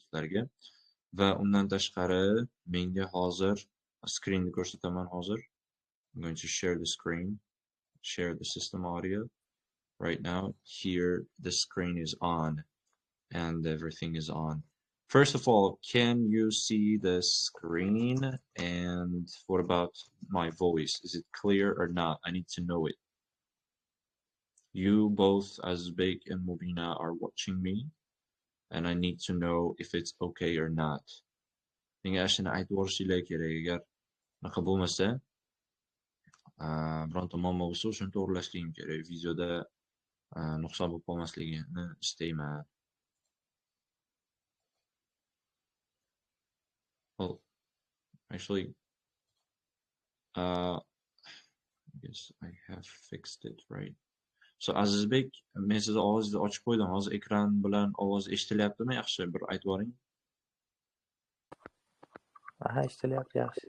sizlarga. Va undan tashqari menga hozir screenni ko'rsataman hozir. I'm going to share the screen, share the system audio. Right now, here the screen is on and everything is on. First of all, can you see the screen? And what about my voice? Is it clear or not? I need to know it. You both, Azbek and Mubina, are watching me, and I need to know if it's okay or not. Menga shuni aytib yuborishinglar kerak. Agar unaqa bo'lmasa, bironta muammo bo'lsa, o'shani to'g'rilashligim kerak. Videoda nuqson bo'lib qolmasligini istayman. Well, actually, I guess I have fixed it, right? So Azizbek, men sizni ovozni ochib qo'ydim. Hozir ekran bilan ovoz eshitilyaptimi? Yaxshi, bir aytib boring. Aha, eshitilyapti, yaxshi.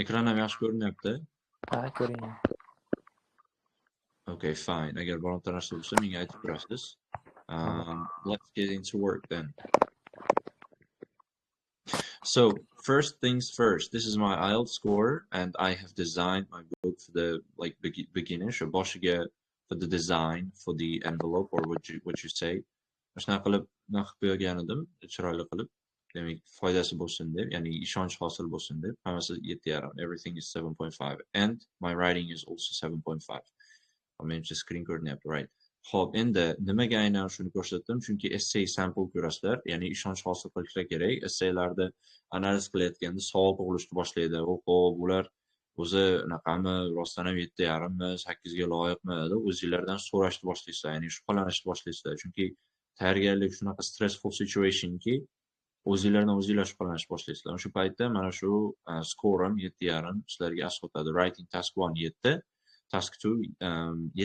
Ekran ham yaxshi ko'rinyapti. Ha, ko'rinyapti. Okay, fine. Agar bironta narsa bo'lsa, menga aytib turasiz. Let's get into work then. So, first things first, this is my IELTS score, and I have designed my book for the beginner, so boshiga for the design, for the envelope, or what you say. Shunaqa qilib qo'ygan edim, chiroyli qilib. Demak, foydasi bo'lsin deb, ya'ni ishonch hosil bo'lsin deb. Hammasi 7.5. Everything is 7.5, and my writing is also 7.5. Menimcha screen ko'rinyapti, right? Xo'p, endi nimaga aynan shuni ko'rsatdim? Chunki essay sample ko'rasizlar, ya'ni ishonch hosil qilishlar kerak. Essaylarda analiz qilayotganda savol tug'ilishni boshlaydi. Xo'p, ular o'zi unaqami, rostdan ham 7.5mi, 8ga loyiqmi deb o'zingizlardan so'rashni boshlaysizlar, ya'ni shubhalanishni boshlaysizlar. Chunki tayyorgarlik shunaqa stressful situationki, o'zingizlardan o'zingizlar shubhalanishni boshlaysizlar. Shu paytda mana shu score'im 7.5 sizlarga asqotadi. Writing task 1 7, task 2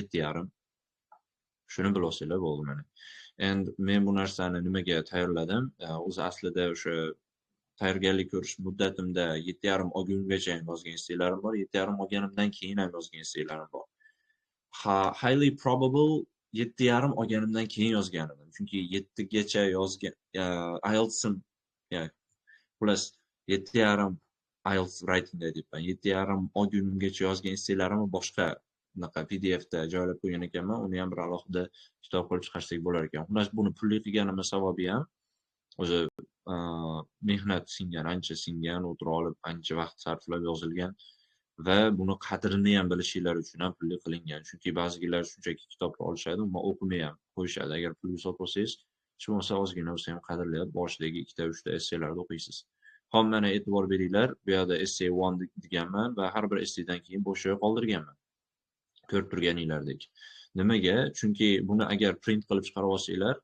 7.5. Shuni bilsanglar bo'ldi mana. And men bu narsani nimaga tayyorladim? O'zi aslida o'sha tayyorgarlik ko'rish muddatimda 7.5 olgungacha yozgan essaylarim bor, 7.5 olganimdan keyin ham yozgan essaylarim bor. Highly probable 7.5 olganimdan keyin yozgan edim. Chunki 7gacha yozgan IELTS'im, plus 7.5 IELTS writingda deyapman. 7.5 olgungacha yozgan essaylarimni boshqa bunaqa PDFda joylab qo'ygan ekanman. Uni ham bir alohida kitob qilib chiqarsak bo'lar ekan. Xullas, buni pulli qilganimning sababi ham o'zi mehnat singan, ancha singan, o'tirib olib, ancha vaqt sarflab yozilgan va buni qadrini ham bilishinglar uchun ham pulli qilingan. Chunki ba'zilar shunchaki kitobni olishadi, uni o'qimay ham qo'yishadi. Agar pulli sotib olsangiz, hech bo'lmasa ozgina bo'lsa ham qadrlab, boshidagi 2-3 essaylarni o'qiysiz. Hop, mana e'tibor beringlar, bu yerda essay 1 deganman va har bir essaydan keyin bo'sh joy qoldirganman. Ko'rib turganinglardek. Nimaga? Chunki buni agar print qilib chiqarib olsanglar,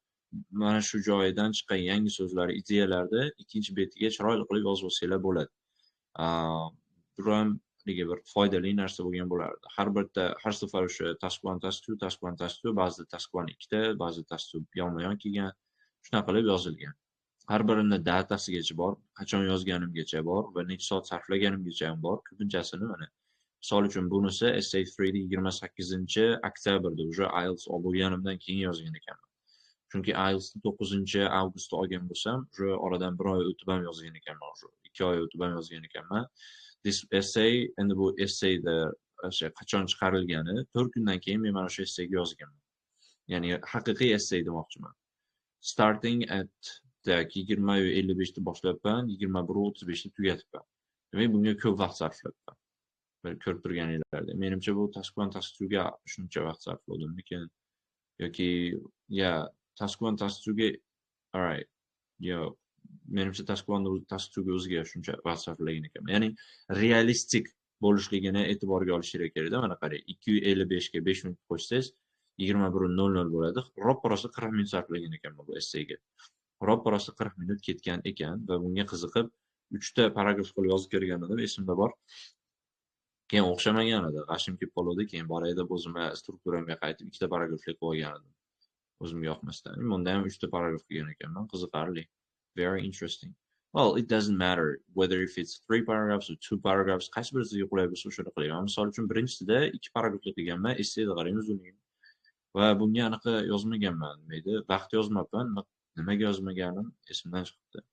mana shu joyidan chiqqan yangi so'zlar, ideyalarni ikkinchi betiga chiroyli qilib yozib olsanglar bo'ladi. Bu ham bir foydali narsa bo'lgan bo'lardi. Har safar o'sha task 1, task 2, task 1, task 2, ba'zida task 1 ikkita, ba'zida task 2 yonma-yon kelgan, shunaqa qilib yozilgan. Har birini datasigacha bor, qachon yozganimgacha bor va necha soat sarflaganimgacha ham bor. Ko'pinchasini mana misol uchun bunisi Essay 3 8-oktyabrda уже IELTS olganimdan keyin yozgan ekanman. Chunki IELTS 9-avgustda olgan bo'lsam, уже oradan 1 oy o'tib ham yozgan ekanman, уже 2 oy o'tib ham yozgan ekanman. This essay, endi bu essayda qachon chiqarilgani 4 kundan keyin men mana shu essayga yozganman. Ya'ni haqiqiy essay demoqchiman. Starting at 20:55 da boshlabman, 21:35 da tugatibman. Demak, bunga ko'p vaqt sarflabman. Ko'rib turganinglarda. Menimcha bu task 1, task 2 ga shuncha vaqt sarfladim lekin yoki task 1, task 2 ga alright. Menimcha task 1 task 2 ga o'ziga shuncha vaqt sarflagan ekanman. Ya'ni realistik bo'lishligini e'tiborga olish kerak-da. Mana qarang, 2:55 ga 5 minut qo'shsangiz 21:00 bo'ladi. Roppa-rosa 40 minut sarflagan ekanman bu essayga. Roppa-rosa 40 minut ketgan ekan va bunga qiziqib 3 ta paragraf qilib yozib kelgan edim, esimda bor. Keyin o'xshamagan edi, g'ashim kelib qoldi, keyin boray deb o'zimga strukturamga qaytib 2 ta paragraflik qilib olgan edim. O'zimga yoqmasdan. Bunda ham 3 ta paragraf qilgan ekanman, qiziqarli. Very interesting. Well, it doesn't matter whether if it's 3 paragraphs or 2 paragraphs, qaysi birisiga qulay bo'lsa shuni qilaman. Misol uchun birinchisida 2 paragraflik qilganman, essayda qarang uzunligini. Va bunga anaqa yozmaganman, deydi. Vaqt yozmabman, nimaga yozmaganim esimdan chiqibdi.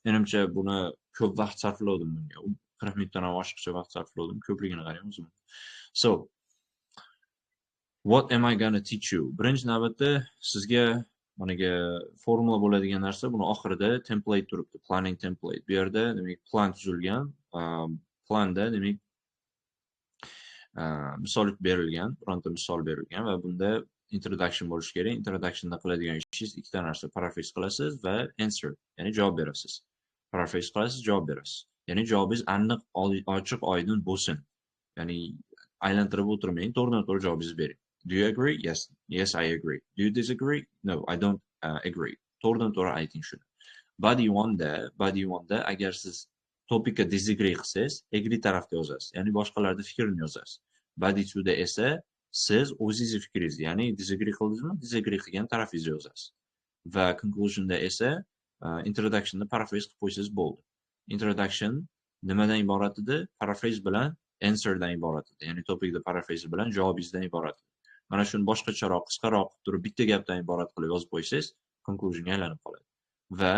Menimcha buni ko'p vaqt sarfladim bunga. 40 minutdan ham oshiqcha vaqt sarfladim. Ko'pligini qarang o'zim. So, what am I gonna teach you? Birinchi navbatda sizga managa formula bo'ladigan narsa buni oxirida template turibdi. Planning template. Bu yerda demak plan tuzilgan. Planda demak misol berilgan, bironta misol berilgan va bunda introduction bo'lishi kerak. Introductionda qiladigan ishingiz ikkita narsa. Paraphrase qilasiz va answer, ya'ni javob berasiz. Paraphrase qilasiz, javob berasiz. Ya'ni javobingiz aniq, ochiq, oydin bo'lsin. Ya'ni aylantirib o'tirmang, to'g'ridan-to'g'ri javobingizni bering. Do you agree? Yes. Yes, I agree. Do you disagree? No, I don't agree. To'g'ridan-to'g'ri ayting shuni. Body one'da agar siz topikka disagree qilsangiz, agree tarafga yozasiz. Ya'ni boshqalarning fikrini yozasiz. Body two'da esa siz o'zingizni fikringizni, ya'ni disagree qildingizmi, disagree qilgan tarafingizni yozasiz. Va conclusionda esa introductionda paraphrase qilib qo'ysangiz bo'ldi. Introduction nimadan iborat edi? Paraphrase bilan answerdan iborat edi. Ya'ni topikda paraphrase bilan javobingizdan iborat edi. Mana shuni boshqacharoq, qisqaroq qilib turib bitta gapdan iborat qilib yozib qo'ysangiz, conclusionga aylanib qoladi. Va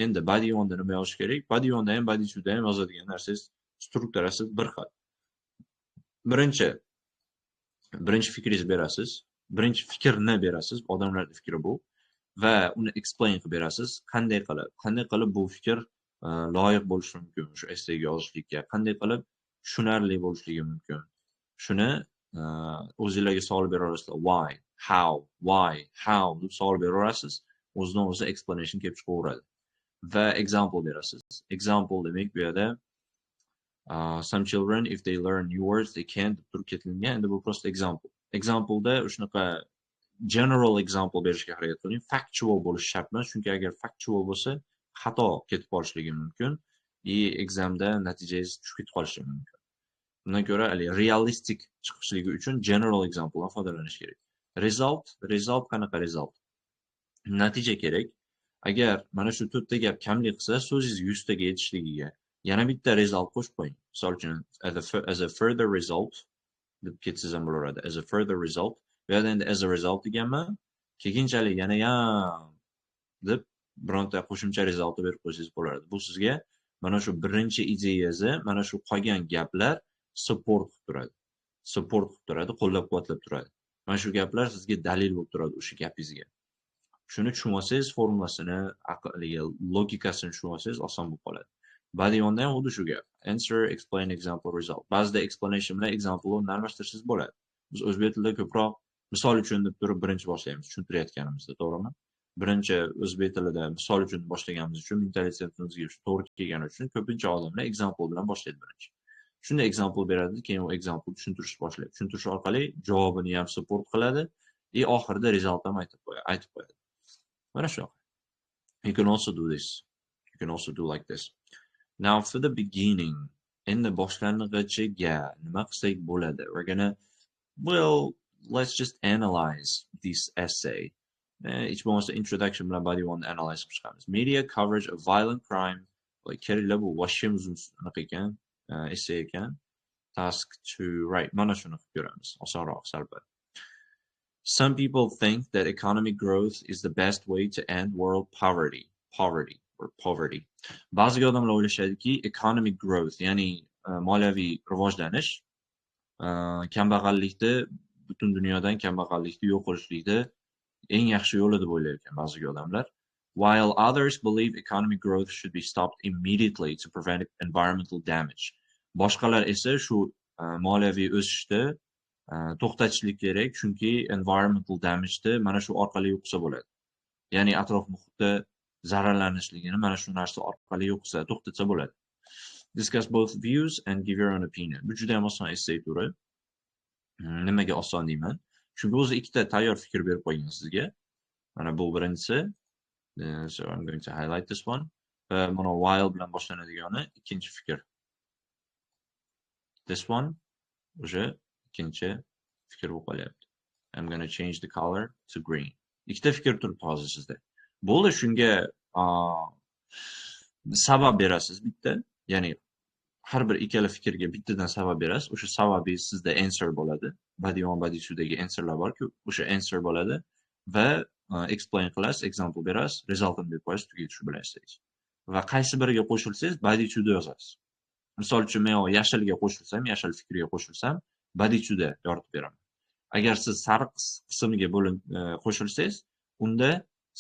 endi body one'da nima yozish kerak? Body one'da ham, body two'da ham yozadigan narsangiz strukturasi bir xil. Birinchi fikringizni berasiz, birinchi fikrni berasiz, odamlarning fikri bu va uni explain qilib berasiz. Qanday qilib bu fikr loyiq bo'lishi mumkin shu essayga yozishlikka, qanday qilib tushunarli bo'lishligi mumkin. Shuni o'zingizlarga savol bera olasizlar. Why, how deb savol bera olasiz. O'zidan o'zi explanation kelib chiqaveradi. Va example berasiz. Example demak bu yerda some children, if they learn new words, they can't turib ketilgan. Endi bu prosta example. Example'da shunaqa general example berishga harakat qiling. Factual bo'lishi shart emas, chunki agar factual bo'lsa, xato ketib qolishligi mumkin. Examda natijangiz tushib ketib qolishi mumkin. Bundan ko'ra, realistik chiqishligi uchun general example'dan foydalanish kerak. Result qanaqa result? Natija kerak. Agar mana shu 4 ta gap kamlik qilsa, so'zingiz 100 taga yetishligiga yana bitta result qo'shib qo'ying. Misol uchun as a further result deb ketsangiz ham bo'laveradi. As a further result. Bu yerda endi as a result deganman, keyinchalik yana ham deb bironta qo'shimcha result berib qo'ysangiz bo'lardi. Bu sizga mana shu birinchi ideyangizni, mana shu qolgan gaplar support qilib turadi, qo'llab-quvvatlab turadi. Mana shu gaplar sizga dalil bo'lib turadi o'sha gapingizga. Shuni tushunmasangiz, formulasini, aqliga, logikasini tushunmasangiz oson bo'lib qoladi. Body one'da ham xuddi shu gap. Answer, explain, example, result. Ba'zida explanation bilan example'ni almashtirsangiz bo'ladi. Biz o'zbek tilida ko'proq misol uchun deb turib birinchi boshlaymiz, tushuntirayotganimizda, to'g'rimi? Birinchi o'zbek tilida misol uchun boshlaganimiz uchun, mentalitetimizga to'g'ri kelgani uchun ko'pincha odamlar example bilan boshlaydi birinchi. Shunda example beradi, keyin u example tushuntirishni boshlaydi. Tushuntirish orqali javobini ham support qiladi, oxirida result ham aytib qo'yadi. Mana shu. You can also do this. You can also do like this. Now for the beginning, endi boshlang'ichiga nima qilsak bo'ladi? We're gonna, let's just analyze this essay. Hech bo'lmasa introduction bilan body one analyze qilib chiqamiz. Media coverage of violent crime. Keraklar bu vashim uzun anaqa ekan, essay ekan. Task to write. Mana shuni qilib ko'ramiz. Osonroq salba. Some people think that economic growth is the best way to end world poverty. Ba'zi odamlar o'ylashadiki, economic growth, ya'ni moliyaviy rivojlanish, kambag'allikni, butun dunyodan kambag'allikni yo'q qilishlikda eng yaxshi yo'li deb o'ylar ekan ba'zi odamlar. While others believe economic growth should be stopped immediately to prevent environmental damage. Boshqalar esa shu moliyaviy o'sishni to'xtatishlik kerak, chunki environmental damage'ni mana shu orqali yo'qsa bo'ladi. Ya'ni atrof muhitda zararlanishligini mana shu narsa orqali yo'qsa, to'xtatsa bo'ladi. Discuss both views and give your own opinion. Bu juda ham oson essay turi. Nimaga oson deyman? Chunki o'zi ikkita tayyor fikr berib qo'ygan sizga. Mana bu birinchisi. So I'm going to highlight this one. Mana while bilan boshlanadigani ikkinchi fikr. This one o'sha ikkinchi fikr bo'lib qolyapti. I'm going to change the color to green. Ikkita fikr turibdi hozir sizda. Bo'ldi, shunga sabab berasiz bitta. Ya'ni har bir ikkala fikrga bittadan sabab berasiz. O'sha sababingiz sizda answer bo'ladi. Body one, body two'dagi answerlar bor-ku, o'sha answer bo'ladi va explain qilasiz, example berasiz, resultni berib qo'yasiz, tugaydi, shu bilan ishlaysiz. Va qaysi biriga qo'shilsangiz, body to'da yozasiz. Misol uchun, men yashilga qo'shilsam, yashil fikriga qo'shilsam, body to'da yoritib beraman. Agar siz sariq qismiga qo'shilsangiz, unda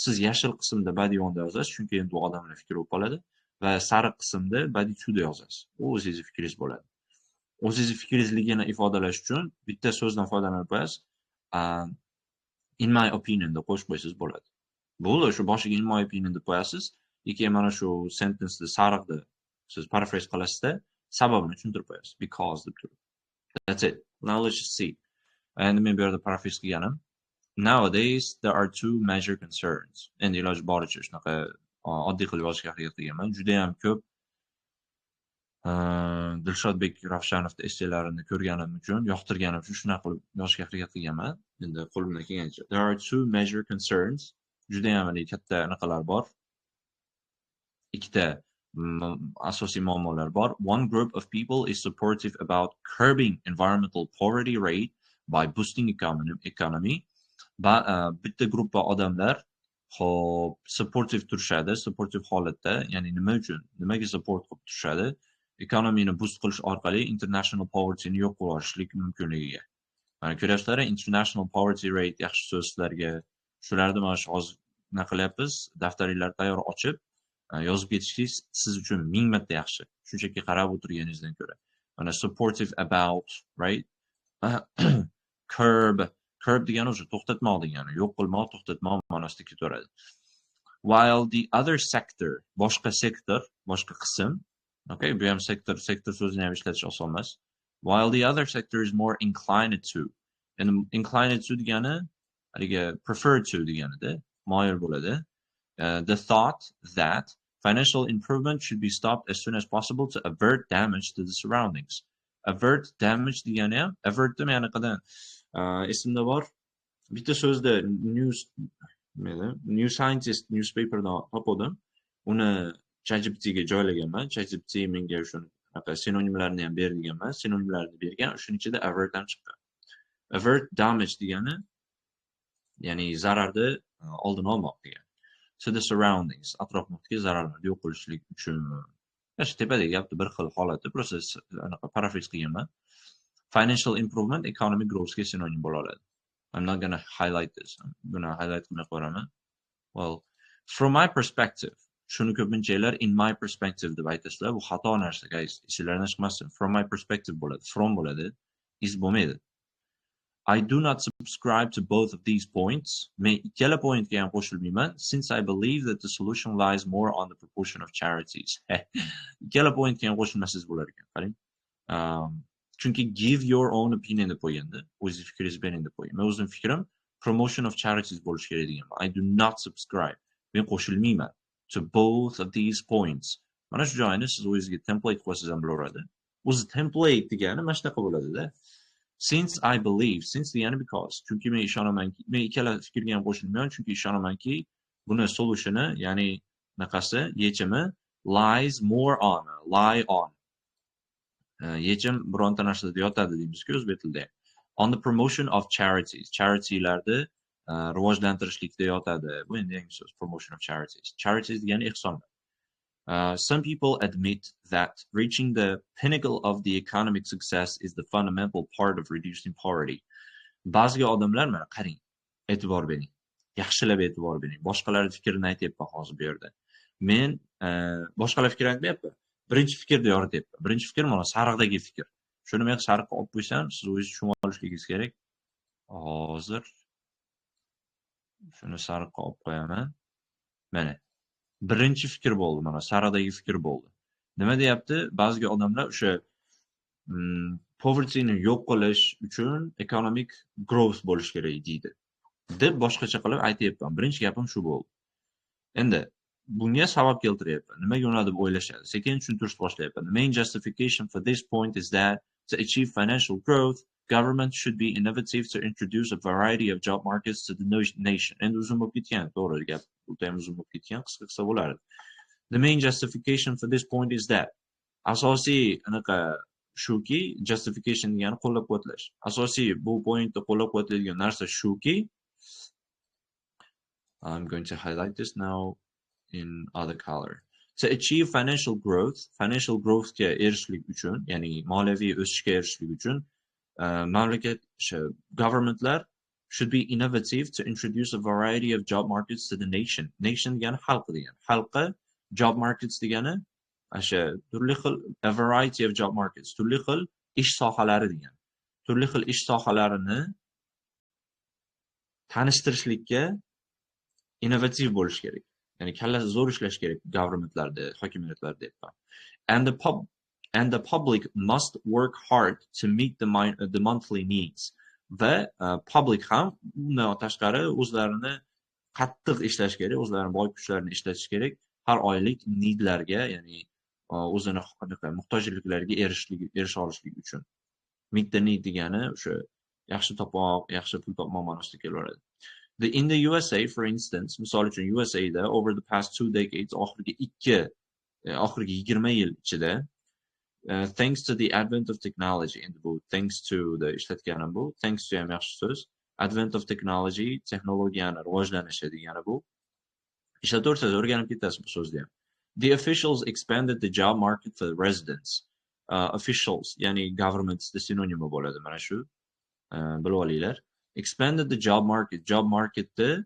siz yashil qismda body onda yozasiz, chunki endi u odamning fikri bo'lib qoladi va sariq qismda body to'da yozasiz. U o'zingizning fikringiz bo'ladi. O'zingizning fikringizligini ifodalash uchun bitta so'zdan foydalanib qo'yasiz. In my opinion deb qo'shib qo'ysangiz bo'ladi. Bo'ldi, shu boshiga in my opinion deb qo'yasiz. Keyin mana shu sentence'ni sariqni siz paraphrase qilasizda, sababini tushuntirib qo'yasiz. Because deb turib. That's it. Now let's just see. Endi men bu yerda paraphrase qilganim. Nowadays there are two major concerns. Endi iloji boricha shunaqa oddiy qilib yozishga harakat qilganman. Juda ham ko'p Dilshodbek Ravshanovning esselarini ko'rganim uchun, yoqtirganim uchun shunaqa qilib yozishga harakat qilganman. Endi qo'limdan kelgancha. There are two major concerns. Juda ham katta anaqalar bor. Ikkita asosiy muammolar bor. One group of people is supportive about curbing environmental poverty rate by boosting economy. Bitta gruppa odamlar hop supportive turishadi, supportive holatda, ya'ni nima uchun? Nimaga support qilib turishadi? Ekonomiyani boost qilish orqali international povertyni yo'q qilib yuborishlik mumkinligiga. Mana ko'ryapsizlar, international poverty rate yaxshi so'z sizlarga. Shularni mana shu hozir nima qilyapmiz? Daftaringlarni tayyor ochib, yozib ketishingiz siz uchun 1000 marta yaxshi. Shunchaki qarab o'tirganingizdan ko'ra. Mana supportive about, right? Curb degani o'sha to'xtatmoq degani, yo'q qilmoq, to'xtatmoq ma'nosida ketaveradi. While the other sector, boshqa sektor, boshqa qism, okay, bu ham sektor so'zini ham ishlatish oson emas. While the other sector is more inclined to. And inclined to degani, haliga preferred to deganida, moyil bo'ladi. The thought that financial improvement should be stopped as soon as possible to avert damage to the surroundings. Avert damage degani ham, avert dema yana qadan esimda bor. Bitta so'zda New Scientist newspaperdan topdim. Uni ChatGPTga joylaganman. ChatGPT menga shunaqa sinonimlarni ham ber deganman. Sinonimlarni bergan, shuning ichida avert ham chiqqan. Avert damage degani, ya'ni zararni oldini olmoq degani. To the surroundings, atrof-muhitga zararlarni yo'q qilishlik uchun. Shu tepadagi gapni bir xil holatda process anaqa paraphrase qilganman. Financial improvement economic growthga sinonim bo'la oladi. I'm not going to highlight this. I'm going to highlight qilmay qo'yaman. Well, from my perspective, shuni ko'pinchalar in my perspective deb aytasizlar. Bu xato narsa, guys. Esinglardan chiqmasin. From my perspective bo'ladi. From bo'ladi. Is bo'lmaydi. I do not subscribe to both of these points. Men ikkala pointga ham qo'shilmayman, since I believe that the solution lies more on the proportion of charities. Ikkala pointga ham qo'shilmasangiz bo'lar ekan, qarang. Chunki give your own opinion deb qo'yganda, o'zingiz fikringizni bering deb qo'ygan. Men o'zim fikrim promotion of charities bo'lishi kerak deganman. I do not subscribe. Men qo'shilmayman to both of these points. Mana shu joyini siz o'zingizga template qo'ysangiz ham bo'laveradi. O'zi template degani mana shunaqa bo'ladi-da. Since I believe, since degani because, chunki men ishonamanki, men ikkala fikrga ham qo'shilmayman, chunki ishonamanki, buni solutioni, ya'ni naqasi, yechimi lies more on, lie on. Yechim bironta narsada yotadi deymiz-ku o'zbek tilida. On the promotion of charities. Charitylarni rivojlantirishlikda yotadi. Bu endi yangi so'z, promotion of charities. Charities degani ehsonlar. Some people admit that reaching the pinnacle of the economic success is the fundamental part of reducing poverty. Ba'zi odamlar mana qarang, e'tibor bering. Yaxshilab e'tibor bering. Boshqalarning fikrini aytyapman hozir bu yerda. Men boshqalar fikr aytmayapman. Birinchi fikrni yorityapman. Birinchi fikr mana sariqdagi fikr. Shuni men sariqqa olib qo'ysam, siz o'zingiz tushunib olishligingiz kerak. Hozir shuni sariqqa olib qo'yaman. Mana birinchi fikr bo'ldi, mana sariqdagi fikr bo'ldi. Nima deyapti? Ba'zi odamlar o'sha povertyni yo'q qilish uchun economic growth bo'lish kerak deydi. Deb boshqacha qilib aytayapman. Birinchi gapim shu bo'ldi. Endi bunga sabab keltiryapman. Nimaga uni deb o'ylashadi? Sekin tushuntirishni boshlayapman. The main justification for this point is that to achieve financial growth, government should be innovative to introduce a variety of job markets to the nation. Endi uzun bo'lib ketgan, to'g'ri gap. Bu ham uzun bo'lib ketgan, qisqa bo'lardi. The main justification for this point is that. Asosiy anaqa shuki, justification degani qo'llab-quvvatlash. Asosiy bu pointda qo'llab-quvvatlaydigan narsa shuki, I'm going to highlight this now in other color. To achieve financial growthga erishishlik uchun, ya'ni moliyaviy o'sishga erishishlik uchun mamlakat governmentlar should be innovative to introduce a variety of job markets to the nation. Nation degani xalq degani. Xalqqa job markets degani o'sha turli xil a variety of job markets, turli xil ish sohalari degani. Turli xil ish sohalarini tanishtirishlikka innovativ bo'lish kerak. Ya'ni kallasi zo'r ishlash kerak governmentlarda, hokimiyatlarda deyapman. And the public must work hard to meet the monthly needs. Va public ham undan tashqari o'zlarini qattiq ishlash kerak, o'zlarining boy kuchlarini ishlatish kerak har oylik needlarga, ya'ni o'zini muhtojliklariga erisha olishlik uchun. Meet the need degani o'sha yaxshi topoq, yaxshi pul topmoq ma'nosida kelaveradi. In the USA, for instance, misol uchun USAda over the past 2 decades, oxirgi 20 yil ichida, thanks to the advent of technology, endi bu thanks to the ishlatganim bu, thanks to ham yaxshi so'z, advent of technology, texnologiyani rivojlanishi degani bu. Ishlataversangiz o'rganib ketasiz bu so'zni ham. The officials expanded the job market for residents. Officials, ya'ni government'da sinonimi bo'ladi mana shu. Bilib olinglar. Expanded the job marketda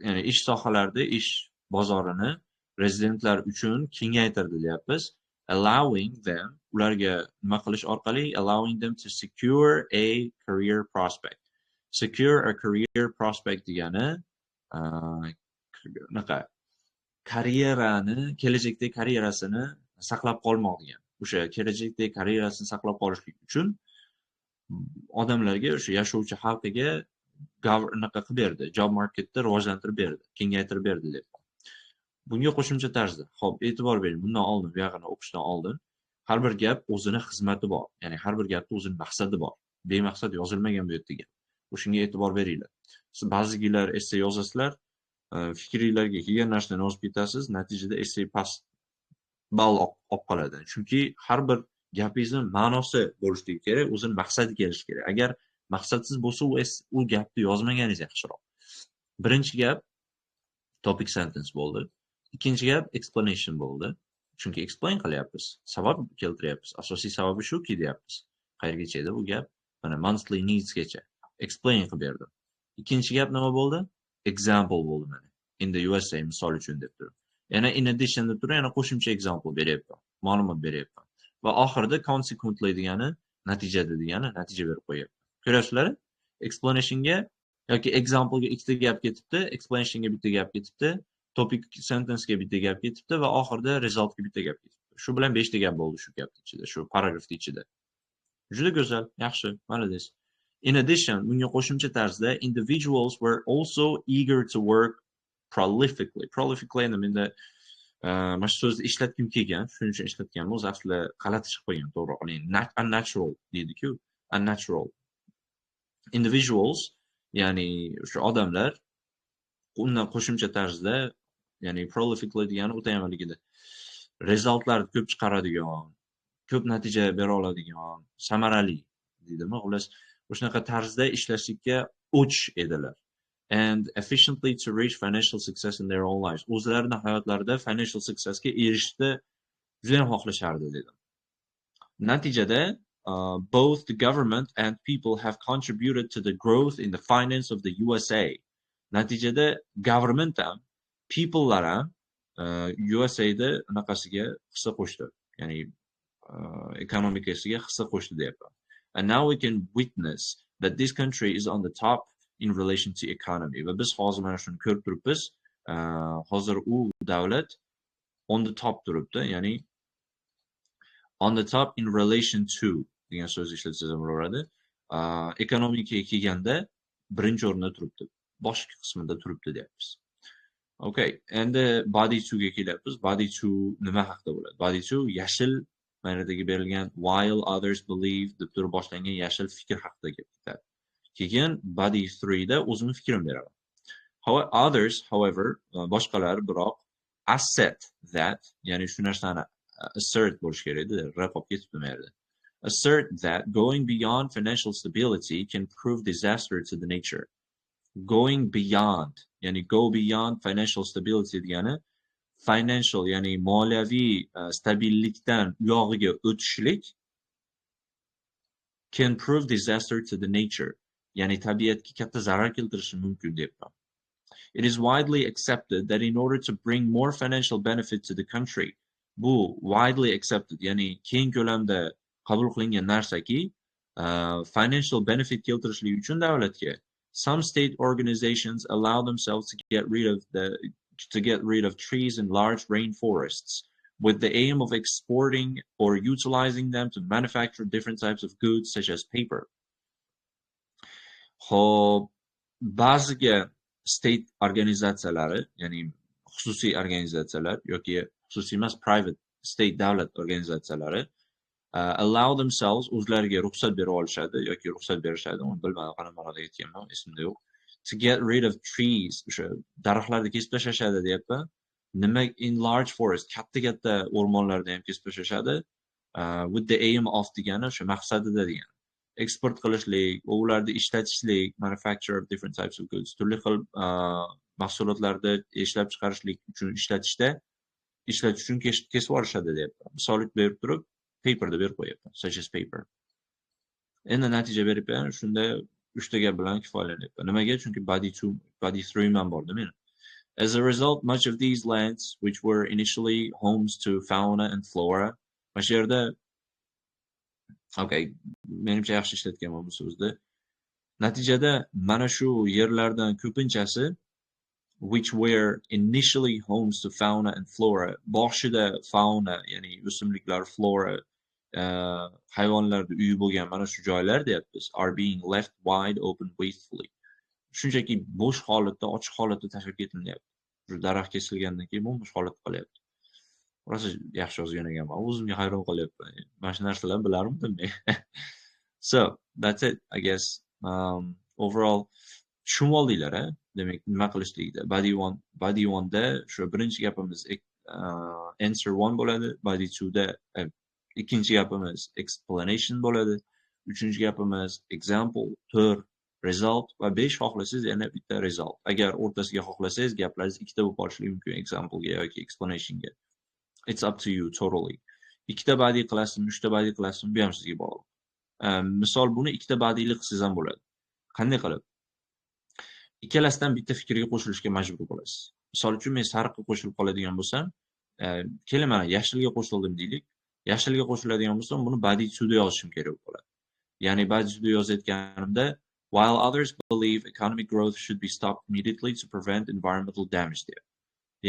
ya'ni ish sohalarida ish bozorini rezidentlar uchun kengaytirdi deyapmiz. Allowing them, ularga nima qilish orqali, allowing them to secure a career prospect. Secure a career prospect degani kelajakdagi karyerasini saqlab qolmoq degan. O'sha kelajakdagi karyerasini saqlab qolishlik uchun odamlarga, o'sha yashovchi xalqiga naqa qilib berdi, job marketda rivojlantirib berdi, kengaytirib berdi deb. Bunga qo'shimcha tarzda, xo'p, e'tibor bering, bundan oldin, bu yog'ini o'qishdan oldin har bir gap o'zini xizmati bor, ya'ni har bir gapda o'zini maqsadi bor. Bemaqsad yozilmagan bu yerda gap. O'shunga e'tibor beringlar. Siz ba'zigilar essay yozasizlar, fikringlarga kelgan narsani yozib ketasiz, natijada essay past ball olib qoladi. Chunki har bir gapingizni ma'nosi bo'lishligi kerak, o'zini maqsadi kelishi kerak. Agar maqsadsiz bo'lsa, u gapni yozmaganingiz yaxshiroq. Birinchi gap topic sentence bo'ldi. Ikkinchi gap explanation bo'ldi. Chunki explain qilyapmiz, sabab keltiryapmiz. Asosiy sababi shuki deyapmiz. Qayergacha edi bu gap? Mana monthly needs gacha. Explain qilib berdim. Ikkinchi gap nima bo'ldi? Example bo'ldi mana. In the USA misol uchun deb turib. Yana in addition deb turib, yana qo'shimcha example beryapman. Ma'lumot beryapman. Va oxirida consequently degani natijada degani natija berib qo'yapman. Ko'rasizlar? Explanationga yoki examplega ikkita gap ketibdi, explanationga bitta gap ketibdi, topic sentencega bitta gap ketibdi va oxirida resultga bitta gap ketibdi. Shu bilan 5 ta gap bo'ldi shu gapning ichida, shu paragrafning ichida. Juda go'zal, yaxshi, malades. In addition, bunga qo'shimcha tarzda individuals were also eager to work prolifically. Prolifically endi mana shu so'zni ishlatgim kelgan, shuning uchun ishlatganman. O'zi aslida g'alati chiqib qolgan, to'g'ri. Unnatural deydi-ku, unnatural. Individuals, ya'ni o'sha odamlar undan qo'shimcha tarzda, ya'ni prolifically degani o'ta yomonligida resultlarni ko'p chiqaradigan, ko'p natija bera oladigan, samarali deydimi? Xullas, o'shanaqa tarzda ishlashlikka o'ch edilar. And efficiently to reach financial success in their own lives. O'zlarining hayotlarida financial successga erishishni juda ham xohlashardi dedim. Natijada both the government and people have contributed to the growth in the finance of the USA. Natijada government ham, people'lar ham USAda anaqasiga hissa qo'shdi. Ya'ni ekonomikasiga hissa qo'shdi deyapman. And now we can witness that this country is on the top in relation to economy. Va biz hozir mana shuni ko'rib turibmiz. Hozir u davlat on the top turibdi, ya'ni on the top in relation to degan so'z ishlatsangiz bo'laveradi. Ekonomikaga kelganda birinchi o'rinda turibdi. Boshqa qismida turibdi deyapmiz. Okay, endi body 2 ga kelyapmiz. Body 2 nima haqida bo'ladi? Body 2 yashil ma'nodagi berilgan while others believe deb turib boshlangan yashil fikr haqida gap ketadi. Keyin body 3 da o'zimni fikrimni beraman. Others, however, boshqalar biroq assert that, ya'ni shu narsani assert bo'lish kerak edi, rap olib ketibdi bu yerda. Assert that going beyond financial stability can prove disaster to the nature. going beyond, ya'ni go beyond financial stability degani financial, ya'ni moliyaviy stabillikdan uyog'iga o'tishlik can prove disaster to the nature, ya'ni tabiatga katta zarar keltirishi mumkin deyapman. It is widely accepted that in order to bring more financial benefit to the country, bu widely accepted, ya'ni keng ko'lamda qabul qilingan narsaki, financial benefit keltirishlik uchun davlatga some state organizations allow themselves to get rid of trees in large rainforests with the aim of exporting or utilizing them to manufacture different types of goods such as paper. Xo'p, ba'ziga state organizatsiyalari, ya'ni xususiy organizatsiyalar yoki xususiy emas, private state davlat organizatsiyalari allow themselves, o'zlariga ruxsat berib olishadi yoki ruxsat berishadi, uni bilmadim qanaqa ma'noda aytganman, esimda yo'q. To get rid of trees, o'sha daraxtlarni kesib tashlashadi deyapman. Nima in large forest, katta o'rmonlarni ham kesib tashlashadi. With the aim of degani o'sha maqsadida degani. Eksport qilishlik, ularni ishlatishlik, manufacture of different types of goods, turli xil mahsulotlarni ishlab chiqarishlik uchun ishlatish uchun kesib yuborishadi deyapman. Misol berib turib, paper deb berib qo'yapman, such as paper. Endi natija beribman, shunda 3 ta gap bilan kifoyalanyapman. Nimaga? Chunki body 3 man borda meni. As a result, much of these lands, which were initially homes to fauna and flora, mana shu yerda okay, menimcha yaxshi ishlatganman bu so'zni. Natijada mana shu yerlardan ko'pinchasi which were initially homes to fauna and flora, boshida fauna, ya'ni o'simliklar, flora, hayvonlarning uyi bo'lgan mana shu joylar deyapmiz, are being left wide open wastefully. Shunchaki bo'sh holatda, ochiq holatda tashlab ketilyapti. Shu daraxt kesilgandan keyin bo'sh holatda qolyapti. Rosa yaxshi yozgan ekanman. O'zimga hayron qolyapman. Mana shu narsalarni bilarmidim men. So, that's it, I guess. Overall tushunib oldinglar, demak nima qilishlikda. Body 1 da shu birinchi gapimiz answer 1 bo'ladi, body 2 da ikkinchi gapimiz explanation bo'ladi, uchinchi gapimiz example, 4 result va 5 xohlasangiz yana bitta result. Agar o'rtasiga xohlasangiz gaplaringiz ikkita bo'lib qolishligi mumkin example ga yoki explanation ga. It's up to you totally. Ikkita body qilasizmi, 3 ta body qilasizmi, bu ham sizga bog'liq. Misol buni ikkita bodyli qilsangiz ham bo'ladi. Qanday qilib? Ikkalasidan bitta fikrga qo'shilishga majbur bo'lasiz. Misol uchun men sariqqa qo'shilib qoladigan bo'lsam, keling mana yashilga qo'shildim deylik. Yashilga qo'shiladigan bo'lsam, buni body 2 da yozishim kerak bo'ladi. Ya'ni body 2 da yozayotganimda while others believe economic growth should be stopped immediately to prevent environmental damage deyapti.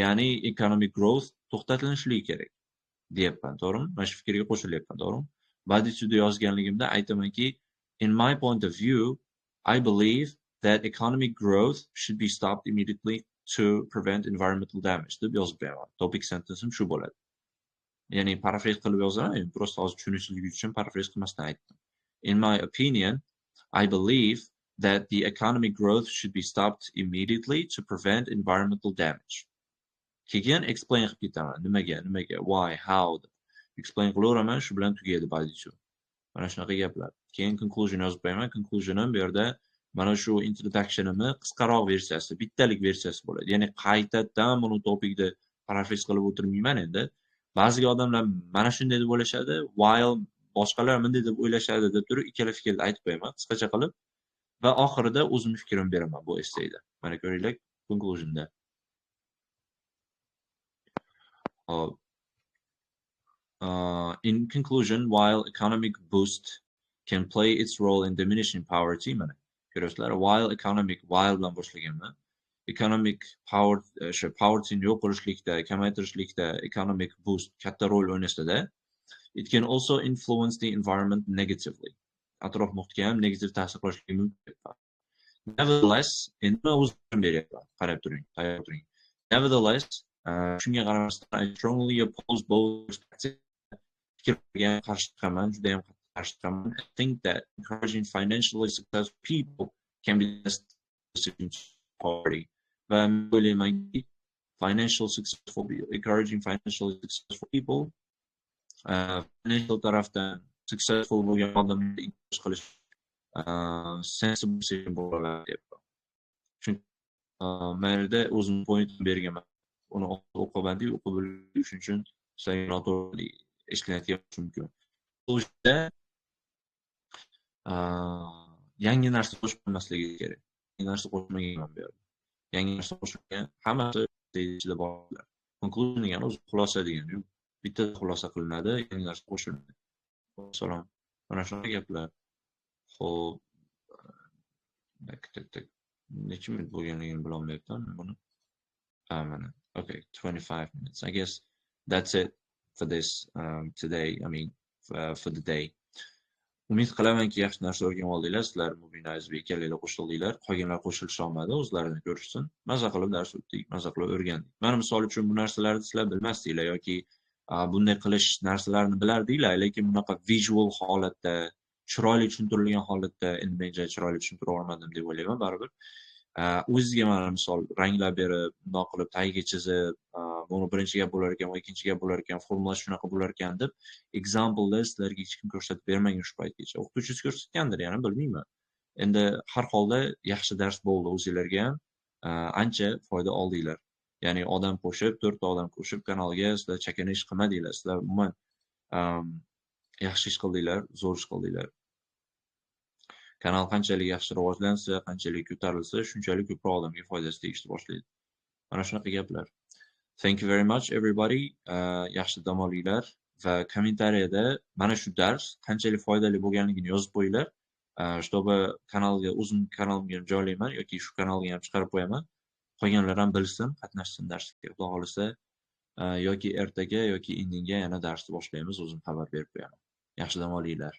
Ya'ni economic growth to'xtatilishligi kerak deyapman, to'g'rimi? Mana shu fikrga qo'shilyapman, to'g'rimi? Body 2 da yozganligimda aytamanki, in my point of view, I believe that economic growth should be stopped immediately to prevent environmental damage deb yozib beraman. Topic sentence'im shu bo'ladi. Ya'ni paraphrase qilib yozaman, prosta hozir tushunishligi uchun paraphrase qilmasdan aytdim. In my opinion, I believe that the economic growth should be stopped immediately to prevent environmental damage. Keyin explain qilib ketaman. Nimaga, why, how. Explain qilaveraman, shu bilan tugaydi body 2. Mana shunaqa gaplar. Keyin conclusion yozib qo'yaman. Conclusionim bu yerda mana shu introductionimni qisqaroq versiyasi, bittalik versiyasi bo'ladi. Ya'ni qaytadan buni topikda paraphrase qilib o'tirmayman endi. Ba'zi odamlar mana shunday deb o'ylashadi, while boshqalar bunday deb o'ylashadi deb turib ikkala fikrni aytib qo'yaman qisqacha qilib va oxirida o'zimning fikrimni beraman bu essayda. Mana ko'ringlar conclusionda. In conclusion, while economic boost can play its role in diminishing poverty, mana ko'rasizlar, while bilan boshlaganman. Economic povertyni yo'q qilishlikda, kamaytirishlikda economic boost katta rol o'ynasa-da, it can also influence the environment negatively. Atrof muhitga ham negativ ta'sir qilishligi mumkin. Nevertheless, Nevertheless, shunga qaramasdan I strongly oppose both perspectives. I think that encouraging financially successful people can be the best solution to poverty. Encouraging financially successful people, financial tarafdan successful bo'lgan odamlarni encourage qilish sensible bo'ladi deb. mayli o'zim point berganman. Uni o'qimadik, o'qib bilish uchun sizlarga noto'g'ri ishlayotgan bo'lishi mumkin. O'shda yangi narsa qo'shib qo'ymasligi kerak. Yangi narsa qo'shmagan bu yerda. Yangi narsa qo'shilgan hammasi ichida borlar. Conclusion degani o'zi xulosa degani. Bitta xulosa qilinadi, yangi narsa qo'shiladi. Salom. Mana shunaqa gaplar. Xo'p, necha minut bo'lganligini bilolmayapman buni. Mana. Okay, 25 minutes. I guess that's it for this today. I mean, for the day. Umid qilamanki, yaxshi narsa o'rganib oldinglar. Sizlar Mubinazbi ikkalanglar qo'shildinglar. Qolganlar qo'shilisha olmadi, o'zlarini ko'rishsin. Maza qilib dars o'tdik, maza qilib o'rgandik. Mana misol uchun bu narsalarni sizlar bilmasdinglar yoki bunday qilish narsalarini bilardinglar, lekin bunaqa visual holatda, chiroyli tushuntirilgan holatda endi men chiroyli tushuntira olmadim deb o'ylayman baribir. O'zizga mana misol ranglar berib, bundoq qilib tagiga chizib, buni birinchi gap bo'lar ekan va ikkinchi gap bo'lar ekan, formula shunaqa bo'lar ekan deb example sizlarga hech kim ko'rsatib bermagan shu paytgacha. O'qituvchingiz ko'rsatgandir, yana bilmayman. Endi har holda yaxshi dars bo'ldi o'zingizlarga ham. Ancha foyda oldinglar. Ya'ni odam qo'shib, 4 ta odam qo'shib kanalga sizlar chakana ish qilmadinglar. Sizlar umuman yaxshi ish qildinglar, zo'r ish qildinglar. Kanal qanchalik yaxshi rivojlansa, qanchalik ko'tarilsa, shunchalik ko'proq odamga foydasi tegishni boshlaydi. Mana shunaqa gaplar. Thank you very much everybody. Yaxshi dam olinglar va kommentariyada mana shu dars qanchalik foydali bo'lganligini yozib qo'yinglar. Чтобы kanalga o'zim kanalimga joylayman yoki shu kanalga ham chiqarib qo'yaman. Qolganlar ham bilsin, qatnashsin darsga. Xudo xolisa yoki ertaga yoki indinga yana darsni boshlaymiz, o'zim xabar berib qo'yaman. Yaxshi dam olinglar.